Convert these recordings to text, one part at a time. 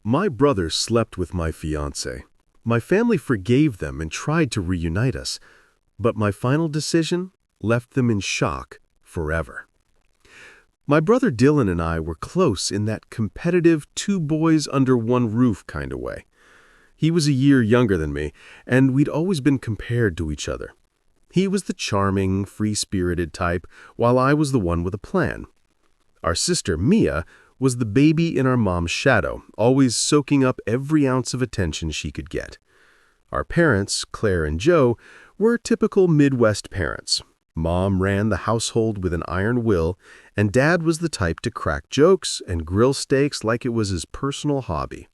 My brother slept with my fiancée. My family forgave them and tried to reunite us, but my final decision left them in shock forever. My brother Dylan and I were close in that competitive two boys under one roof kind of way. He was a year younger than me, and we'd always been compared to each other. He was the charming, free-spirited type, while I was the one with a plan. Our sister, Mia, was the baby in our mom's shadow, always soaking up every ounce of attention she could get. Our parents, Claire and Joe, were typical Midwest parents. Mom ran the household with an iron will, and Dad was the type to crack jokes and grill steaks like it was his personal hobby.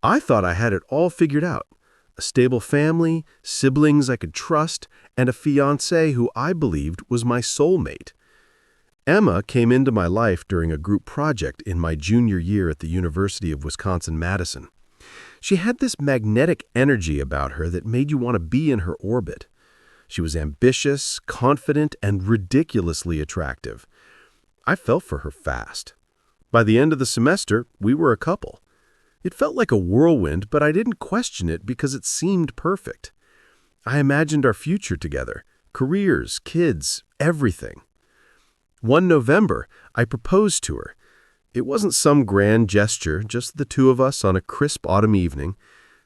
I thought I had it all figured out. A stable family, siblings I could trust, and a fiancé who I believed was my soulmate. Emma came into my life during a group project in my junior year at the University of Wisconsin-Madison. She had this magnetic energy about her that made you want to be in her orbit. She was ambitious, confident, and ridiculously attractive. I fell for her fast. By the end of the semester, we were a couple. It felt like a whirlwind, but I didn't question it because it seemed perfect. I imagined our future together, careers, kids, everything. One November, I proposed to her. It wasn't some grand gesture, just the two of us on a crisp autumn evening.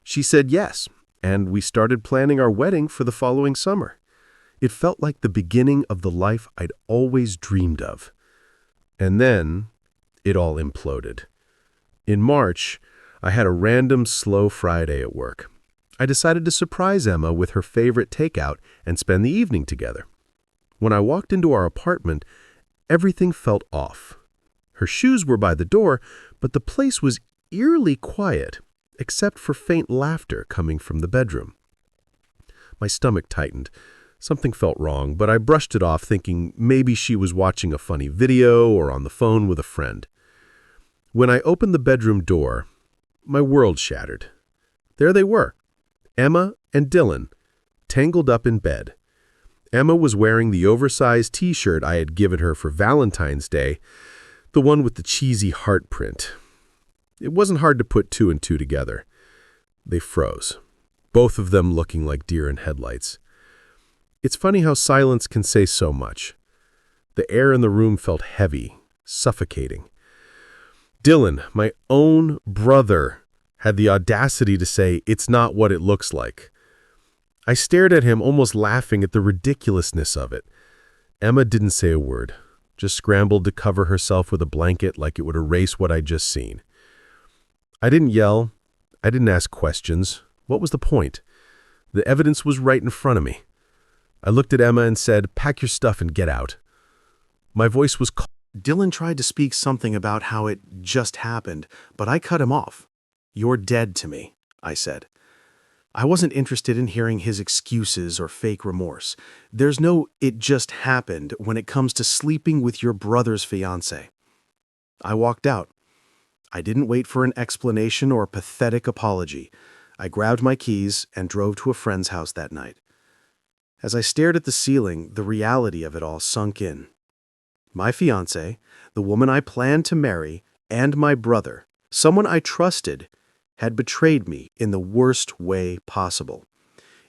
She said yes, and we started planning our wedding for the following summer. It felt like the beginning of the life I'd always dreamed of. And then, it all imploded. In March, I had a random slow Friday at work. I decided to surprise Emma with her favorite takeout and spend the evening together. When I walked into our apartment, everything felt off. Her shoes were by the door, but the place was eerily quiet, except for faint laughter coming from the bedroom. My stomach tightened. Something felt wrong, but I brushed it off thinking maybe she was watching a funny video or on the phone with a friend. When I opened the bedroom door, my world shattered. There they were, Emma and Dylan, tangled up in bed. Emma was wearing the oversized t-shirt I had given her for Valentine's Day, the one with the cheesy heart print. It wasn't hard to put two and two together. They froze, both of them looking like deer in headlights. It's funny how silence can say so much. The air in the room felt heavy, suffocating. Dylan, my own brother, had the audacity to say, "It's not what it looks like." I stared at him, almost laughing at the ridiculousness of it. Emma didn't say a word, just scrambled to cover herself with a blanket like it would erase what I'd just seen. I didn't yell. I didn't ask questions. What was the point? The evidence was right in front of me. I looked at Emma and said, "Pack your stuff and get out." My voice was cold. Dylan tried to speak something about how it just happened, but I cut him off. "You're dead to me," I said. I wasn't interested in hearing his excuses or fake remorse. There's no "it just happened" when it comes to sleeping with your brother's fiancée. I walked out. I didn't wait for an explanation or a pathetic apology. I grabbed my keys and drove to a friend's house that night. As I stared at the ceiling, the reality of it all sunk in. My fiancée, the woman I planned to marry, and my brother, someone I trusted, had betrayed me in the worst way possible.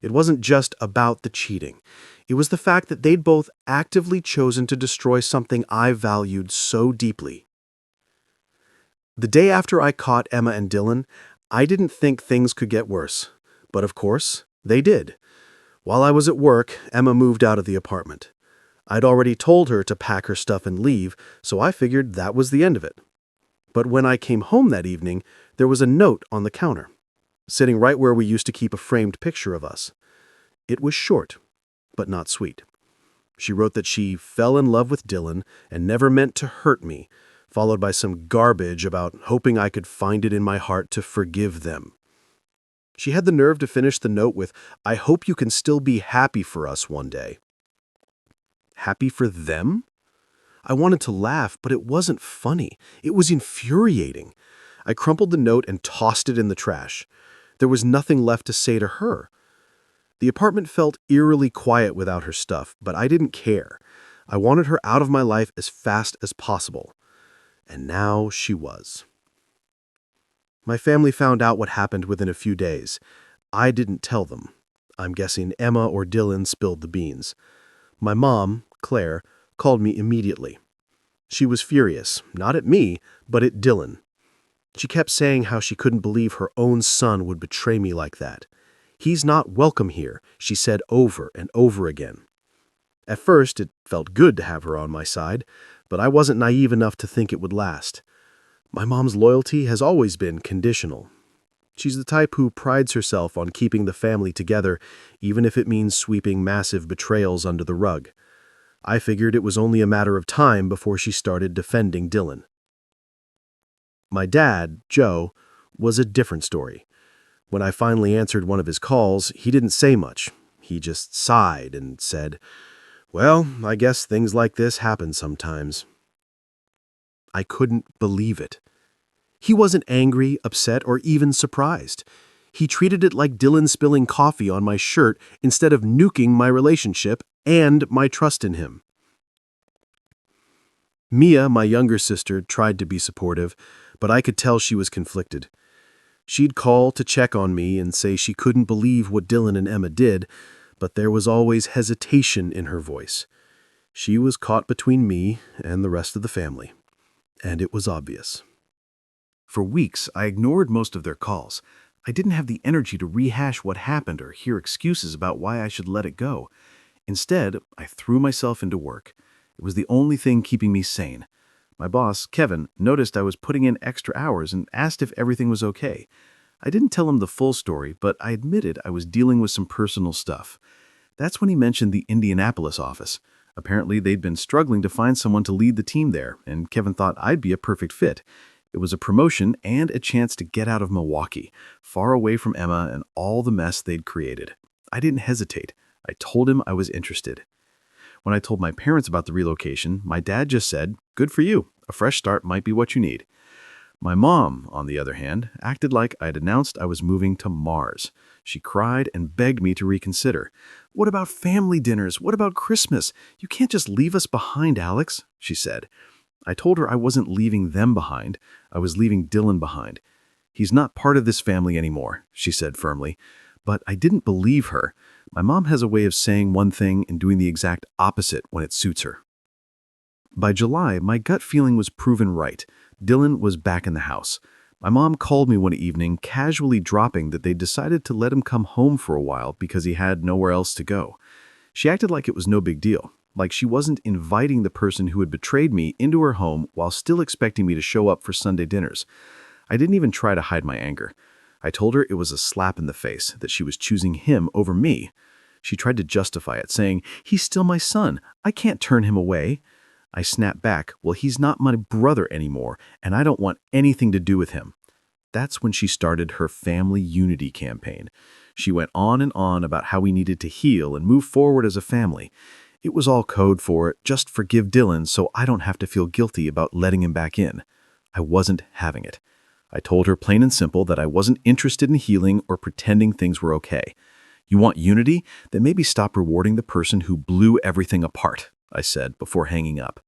It wasn't just about the cheating. It was the fact that they'd both actively chosen to destroy something I valued so deeply. The day after I caught Emma and Dylan, I didn't think things could get worse. But of course, they did. While I was at work, Emma moved out of the apartment. I'd already told her to pack her stuff and leave, so I figured that was the end of it. But when I came home that evening, there was a note on the counter, sitting right where we used to keep a framed picture of us. It was short, but not sweet. She wrote that she fell in love with Dylan and never meant to hurt me, followed by some garbage about hoping I could find it in my heart to forgive them. She had the nerve to finish the note with, "I hope you can still be happy for us one day." Happy for them? I wanted to laugh, but it wasn't funny. It was infuriating. I crumpled the note and tossed it in the trash. There was nothing left to say to her. The apartment felt eerily quiet without her stuff, but I didn't care. I wanted her out of my life as fast as possible. And now she was. My family found out what happened within a few days. I didn't tell them. I'm guessing Emma or Dylan spilled the beans. My mom, Claire, called me immediately. She was furious, not at me, but at Dylan. She kept saying how she couldn't believe her own son would betray me like that. He's not welcome here, she said over and over again. At first, it felt good to have her on my side, but I wasn't naive enough to think it would last. My mom's loyalty has always been conditional. She's the type who prides herself on keeping the family together, even if it means sweeping massive betrayals under the rug. I figured it was only a matter of time before she started defending Dylan. My dad, Joe, was a different story. When I finally answered one of his calls, he didn't say much. He just sighed and said, "Well, I guess things like this happen sometimes." I couldn't believe it. He wasn't angry, upset, or even surprised. He treated it like Dylan spilling coffee on my shirt instead of nuking my relationship and my trust in him. Mia, my younger sister, tried to be supportive, but I could tell she was conflicted. She'd call to check on me and say she couldn't believe what Dylan and Emma did, but there was always hesitation in her voice. She was caught between me and the rest of the family, and it was obvious. For weeks, I ignored most of their calls. I didn't have the energy to rehash what happened or hear excuses about why I should let it go. Instead, I threw myself into work. It was the only thing keeping me sane. My boss, Kevin, noticed I was putting in extra hours and asked if everything was okay. I didn't tell him the full story, but I admitted I was dealing with some personal stuff. That's when he mentioned the Indianapolis office. Apparently, they'd been struggling to find someone to lead the team there, and Kevin thought I'd be a perfect fit. It was a promotion and a chance to get out of Milwaukee, far away from Emma and all the mess they'd created. I didn't hesitate. I told him I was interested. When I told my parents about the relocation, my dad just said, "Good for you. A fresh start might be what you need." My mom, on the other hand, acted like I'd announced I was moving to Mars. She cried and begged me to reconsider. "What about family dinners? What about Christmas? You can't just leave us behind, Alex," she said. I told her I wasn't leaving them behind. I was leaving Dylan behind. "He's not part of this family anymore," she said firmly. But I didn't believe her. My mom has a way of saying one thing and doing the exact opposite when it suits her. By July, my gut feeling was proven right. Dylan was back in the house. My mom called me one evening, casually dropping that they decided to let him come home for a while because he had nowhere else to go. She acted like it was no big deal, like she wasn't inviting the person who had betrayed me into her home while still expecting me to show up for Sunday dinners. I didn't even try to hide my anger. I told her it was a slap in the face, that she was choosing him over me. She tried to justify it, saying, "He's still my son. I can't turn him away." I snapped back, "Well, he's not my brother anymore, and I don't want anything to do with him." That's when she started her family unity campaign. She went on and on about how we needed to heal and move forward as a family. It was all code for, "Just forgive Dylan so I don't have to feel guilty about letting him back in." I wasn't having it. I told her plain and simple that I wasn't interested in healing or pretending things were okay. "You want unity? Then maybe stop rewarding the person who blew everything apart," I said before hanging up.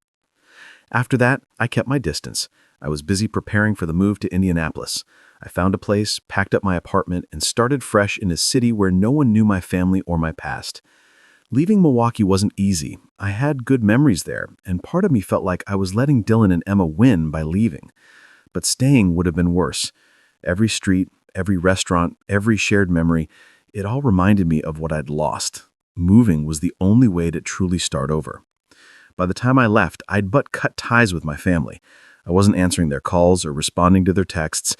After that, I kept my distance. I was busy preparing for the move to Indianapolis. I found a place, packed up my apartment, and started fresh in a city where no one knew my family or my past. Leaving Milwaukee wasn't easy. I had good memories there, and part of me felt like I was letting Dylan and Emma win by leaving. But staying would have been worse. Every street, every restaurant, every shared memory, it all reminded me of what I'd lost. Moving was the only way to truly start over. By the time I left, I'd but cut ties with my family. I wasn't answering their calls or responding to their texts.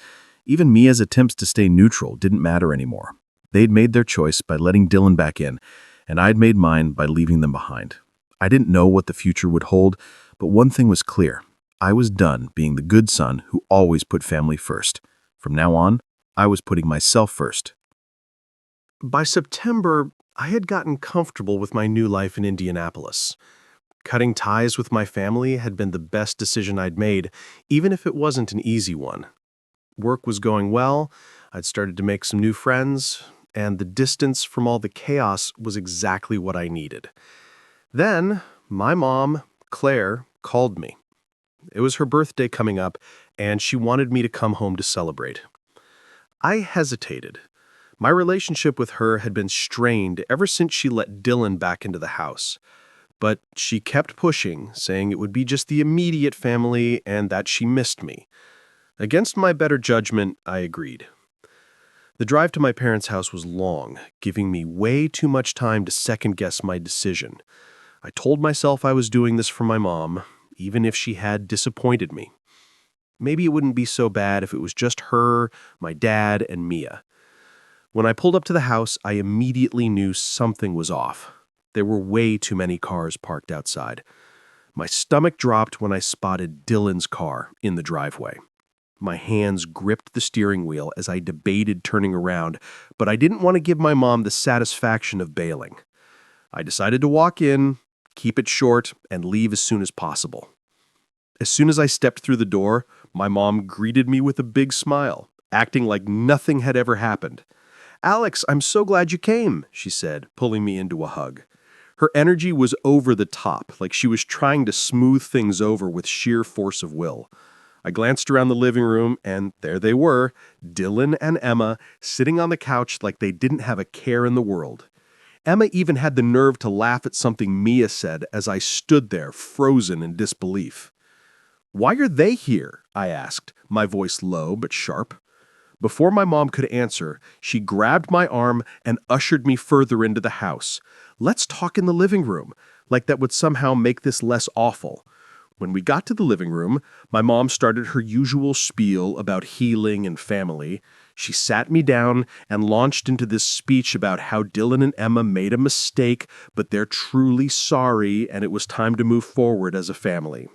Even Mia's attempts to stay neutral didn't matter anymore. They'd made their choice by letting Dylan back in, and I'd made mine by leaving them behind. I didn't know what the future would hold, but one thing was clear. I was done being the good son who always put family first. From now on, I was putting myself first. By September, I had gotten comfortable with my new life in Indianapolis. Cutting ties with my family had been the best decision I'd made, even if it wasn't an easy one. Work was going well, I'd started to make some new friends, and the distance from all the chaos was exactly what I needed. Then, my mom, Claire, called me. It was her birthday coming up, and she wanted me to come home to celebrate. I hesitated. My relationship with her had been strained ever since she let Dylan back into the house. But she kept pushing, saying it would be just the immediate family and that she missed me. Against my better judgment, I agreed. The drive to my parents' house was long, giving me way too much time to second-guess my decision. I told myself I was doing this for my mom, even if she had disappointed me. Maybe it wouldn't be so bad if it was just her, my dad, and Mia. When I pulled up to the house, I immediately knew something was off. There were way too many cars parked outside. My stomach dropped when I spotted Dylan's car in the driveway. My hands gripped the steering wheel as I debated turning around, but I didn't want to give my mom the satisfaction of bailing. I decided to walk in, keep it short, and leave as soon as possible. As soon as I stepped through the door, my mom greeted me with a big smile, acting like nothing had ever happened. "Alex, I'm so glad you came," she said, pulling me into a hug. Her energy was over the top, like she was trying to smooth things over with sheer force of will. I glanced around the living room, and there they were, Dylan and Emma, sitting on the couch like they didn't have a care in the world. Emma even had the nerve to laugh at something Mia said as I stood there, frozen in disbelief. "Why are they here?" I asked, my voice low but sharp. Before my mom could answer, she grabbed my arm and ushered me further into the house. "Let's talk in the living room," like that would somehow make this less awful. When we got to the living room, my mom started her usual spiel about healing and family. She sat me down and launched into this speech about how Dylan and Emma made a mistake, but they're truly sorry and it was time to move forward as a family.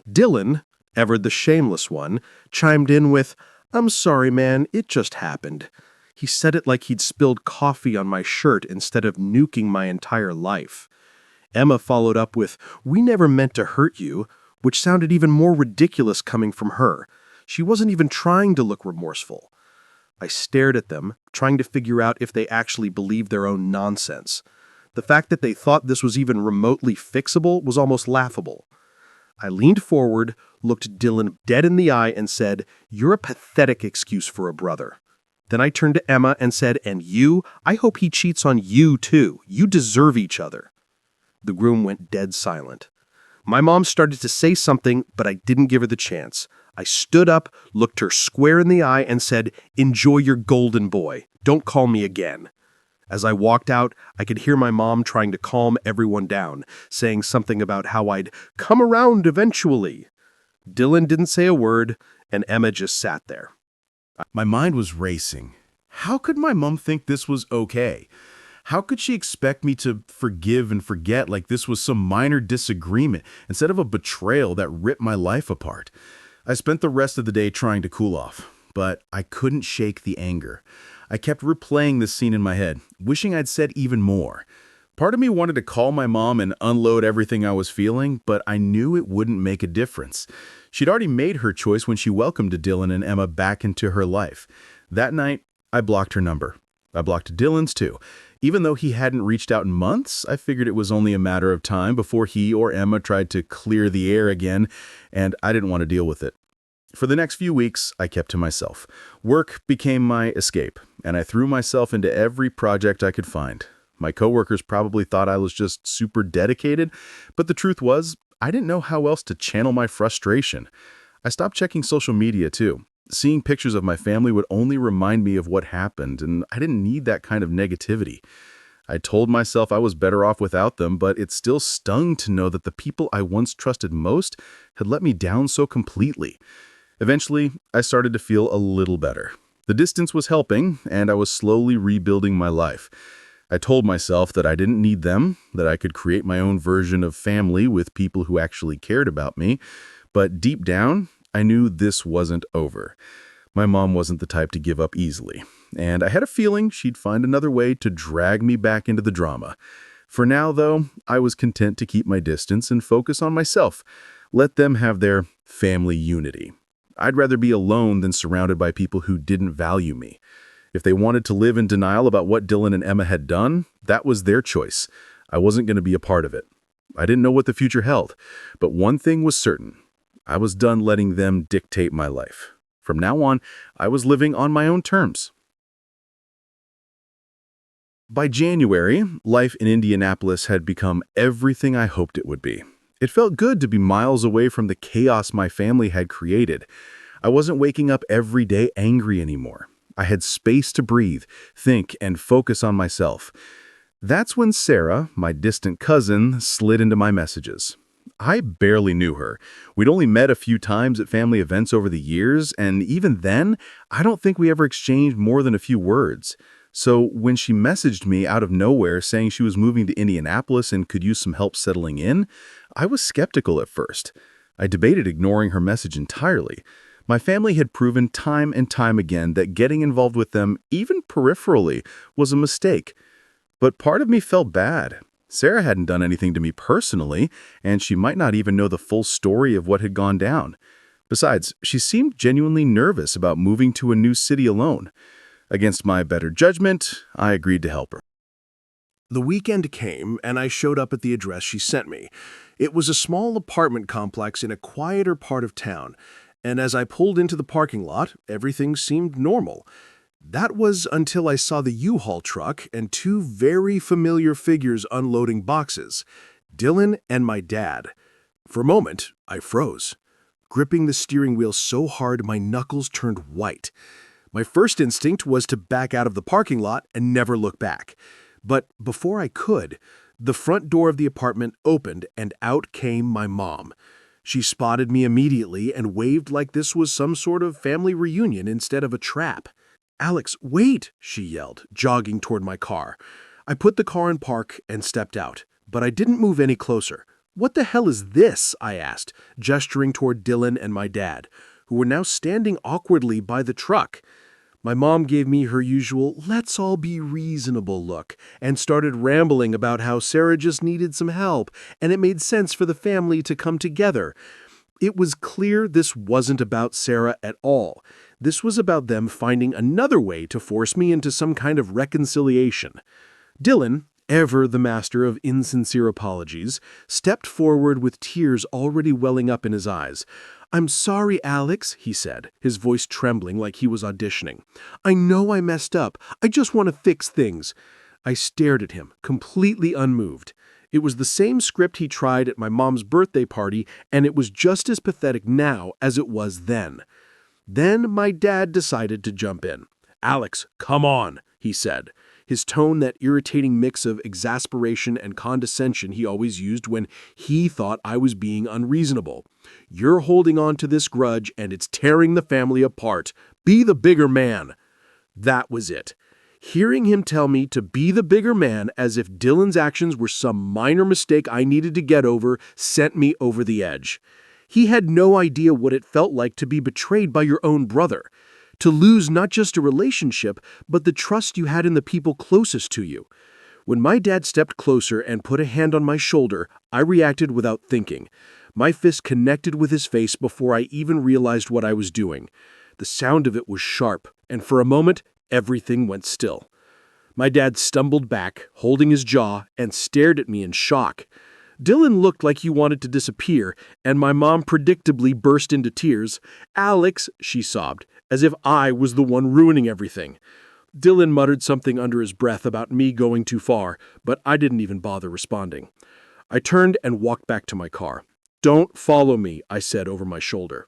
Dylan, ever the shameless one, chimed in with, "I'm sorry, man, it just happened." He said it like he'd spilled coffee on my shirt instead of nuking my entire life. Emma followed up with, "We never meant to hurt you," which sounded even more ridiculous coming from her. She wasn't even trying to look remorseful. I stared at them, trying to figure out if they actually believed their own nonsense. The fact that they thought this was even remotely fixable was almost laughable. I leaned forward, looked Dylan dead in the eye, and said, "You're a pathetic excuse for a brother." Then I turned to Emma and said, "And you, I hope he cheats on you too. You deserve each other." The room went dead silent. My mom started to say something, but I didn't give her the chance. I stood up, looked her square in the eye, and said, "Enjoy your golden boy. Don't call me again." As I walked out, I could hear my mom trying to calm everyone down, saying something about how I'd come around eventually. Dylan didn't say a word, and Emma just sat there. My mind was racing. How could my mom think this was okay? How could she expect me to forgive and forget like this was some minor disagreement instead of a betrayal that ripped my life apart? I spent the rest of the day trying to cool off, but I couldn't shake the anger. I kept replaying this scene in my head, wishing I'd said even more. Part of me wanted to call my mom and unload everything I was feeling, but I knew it wouldn't make a difference. She'd already made her choice when she welcomed Dylan and Emma back into her life. That night, I blocked her number. I blocked Dylan's too. Even though he hadn't reached out in months, I figured it was only a matter of time before he or Emma tried to clear the air again, and I didn't want to deal with it. For the next few weeks, I kept to myself. Work became my escape, and I threw myself into every project I could find. My coworkers probably thought I was just super dedicated, but the truth was, I didn't know how else to channel my frustration. I stopped checking social media too. Seeing pictures of my family would only remind me of what happened, and I didn't need that kind of negativity. I told myself I was better off without them, but it still stung to know that the people I once trusted most had let me down so completely. Eventually, I started to feel a little better. The distance was helping, and I was slowly rebuilding my life. I told myself that I didn't need them, that I could create my own version of family with people who actually cared about me, but deep down, I knew this wasn't over. My mom wasn't the type to give up easily, and I had a feeling she'd find another way to drag me back into the drama. For now, though, I was content to keep my distance and focus on myself. Let them have their family unity. I'd rather be alone than surrounded by people who didn't value me. If they wanted to live in denial about what Dylan and Emma had done, that was their choice. I wasn't going to be a part of it. I didn't know what the future held, but one thing was certain. I was done letting them dictate my life. From now on, I was living on my own terms. By January, life in Indianapolis had become everything I hoped it would be. It felt good to be miles away from the chaos my family had created. I wasn't waking up every day angry anymore. I had space to breathe, think, and focus on myself. That's when Sarah, my distant cousin, slid into my messages. I barely knew her. We'd only met a few times at family events over the years, and even then, I don't think we ever exchanged more than a few words. So when she messaged me out of nowhere saying she was moving to Indianapolis and could use some help settling in, I was skeptical at first. I debated ignoring her message entirely. My family had proven time and time again that getting involved with them, even peripherally, was a mistake. But part of me felt bad. Sarah hadn't done anything to me personally, and she might not even know the full story of what had gone down. Besides, she seemed genuinely nervous about moving to a new city alone. Against my better judgment, I agreed to help her. The weekend came, and I showed up at the address she sent me. It was a small apartment complex in a quieter part of town, and as I pulled into the parking lot, everything seemed normal. That was until I saw the U-Haul truck and two very familiar figures unloading boxes, Dylan and my dad. For a moment, I froze, gripping the steering wheel so hard my knuckles turned white. My first instinct was to back out of the parking lot and never look back. But before I could, the front door of the apartment opened and out came my mom. She spotted me immediately and waved like this was some sort of family reunion instead of a trap. "Alex, wait!" she yelled, jogging toward my car. I put the car in park and stepped out, but I didn't move any closer. "What the hell is this?" I asked, gesturing toward Dylan and my dad, who were now standing awkwardly by the truck. My mom gave me her usual "let's all be reasonable" look and started rambling about how Sarah just needed some help and it made sense for the family to come together. It was clear this wasn't about Sarah at all. This was about them finding another way to force me into some kind of reconciliation. Dylan, ever the master of insincere apologies, stepped forward with tears already welling up in his eyes. "I'm sorry, Alex," he said, his voice trembling like he was auditioning. "I know I messed up. I just want to fix things." I stared at him, completely unmoved. It was the same script he tried at my mom's birthday party, and it was just as pathetic now as it was then. Then my dad decided to jump in. "Alex, come on," he said, his tone that irritating mix of exasperation and condescension he always used when he thought I was being unreasonable. "You're holding on to this grudge, and it's tearing the family apart. Be the bigger man." That was it. Hearing him tell me to be the bigger man as if Dylan's actions were some minor mistake I needed to get over sent me over the edge. He had no idea what it felt like to be betrayed by your own brother. To lose not just a relationship, but the trust you had in the people closest to you. When my dad stepped closer and put a hand on my shoulder, I reacted without thinking. My fist connected with his face before I even realized what I was doing. The sound of it was sharp, and for a moment, everything went still. My dad stumbled back, holding his jaw, and stared at me in shock. Dylan looked like he wanted to disappear, and my mom predictably burst into tears. "Alex," she sobbed, as if I was the one ruining everything. Dylan muttered something under his breath about me going too far, but I didn't even bother responding. I turned and walked back to my car. "Don't follow me," I said over my shoulder.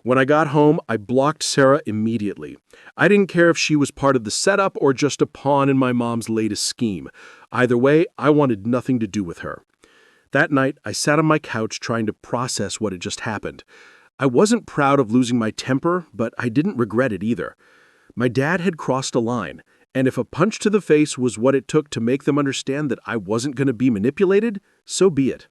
When I got home, I blocked Sarah immediately. I didn't care if she was part of the setup or just a pawn in my mom's latest scheme. Either way, I wanted nothing to do with her. That night, I sat on my couch trying to process what had just happened. I wasn't proud of losing my temper, but I didn't regret it either. My dad had crossed a line, and if a punch to the face was what it took to make them understand that I wasn't going to be manipulated, so be it.